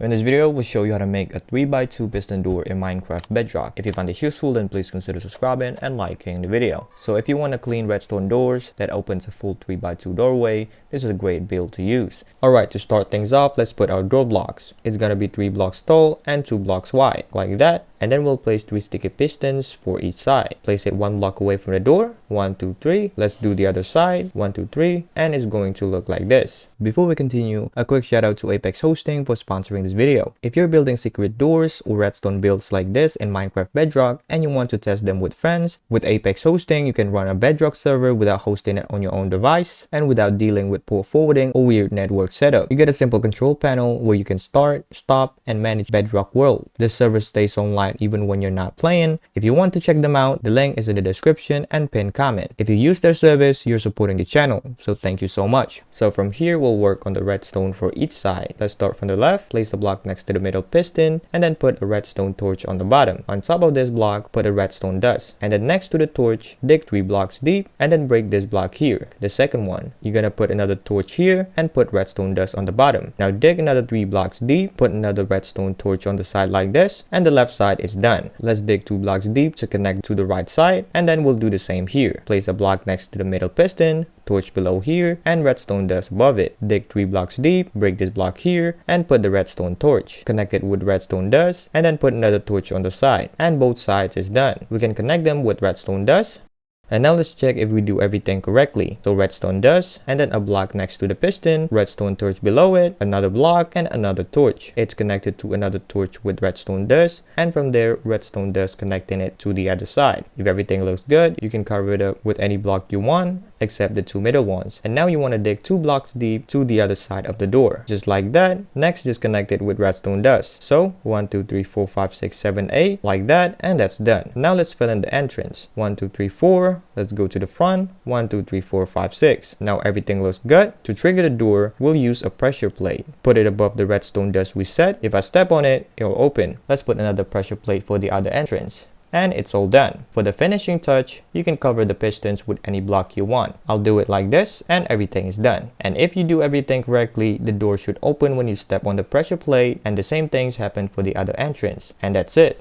In this video, we'll show you how to make a 3x2 piston door in Minecraft Bedrock. If you find this useful, then please consider subscribing and liking the video. So if you want to clean redstone doors that opens a full 3x2 doorway, this is a great build to use. Alright, to start things off, let's put our door blocks. It's gonna be 3 blocks tall and 2 blocks wide, like that. And then we'll place 3 sticky pistons for each side. Place it 1 block away from the door. 1, 2, 3. Let's do the other side. 1, 2, 3. And it's going to look like this. Before we continue, a quick shout out to Apex Hosting for sponsoring this video. If you're building secret doors or redstone builds like this in Minecraft Bedrock and you want to test them with friends, with Apex Hosting you can run a Bedrock server without hosting it on your own device and without dealing with port forwarding or weird network setup. You get a simple control panel where you can start, stop, and manage Bedrock World. This server stays online even when you're not playing. If you want to check them out, the link is in the description and pinned comment. If you use their service, you're supporting the channel, so thank you so much. So from here, we'll work on the redstone for each side. Let's start from the left, place a block next to the middle piston, and then put a redstone torch on the bottom. On top of this block, put a redstone dust, and then next to the torch, dig 3 blocks deep, and then break this block here. The second one, you're gonna put another torch here, and put redstone dust on the bottom. Now dig another 3 blocks deep, put another redstone torch on the side like this, and the left side is done. Let's dig 2 blocks deep to connect to the right side, and then we'll do the same here. Place a block next to the middle piston, torch below here, and redstone dust above it. Dig 3 blocks deep, break this block here, and put the redstone torch. Connect it with redstone dust, and then put another torch on the side. And both sides is done. We can connect them with redstone dust. And now let's check if we do everything correctly. So redstone dust, and then a block next to the piston, redstone torch below it, another block, and another torch. It's connected to another torch with redstone dust, and from there, redstone dust connecting it to the other side. If everything looks good, you can cover it up with any block you want, except the 2 middle ones. And now you want to dig 2 blocks deep to the other side of the door. Just like that. Next, just connect it with redstone dust. So 1, 2, 3, 4, 5, 6, 7, 8, like that, and that's done. Now let's fill in the entrance. 1, 2, 3, 4. Let's go to the front. 1, 2, 3, 4, 5, 6. Now everything looks good. To trigger the door, we'll use a pressure plate. Put it above the redstone dust we set. If I step on it, it'll open. Let's put another pressure plate for the other entrance. And it's all done. For the finishing touch, you can cover the pistons with any block you want. I'll do it like this and everything is done. And if you do everything correctly, the door should open when you step on the pressure plate, and the same things happen for the other entrance. And that's it.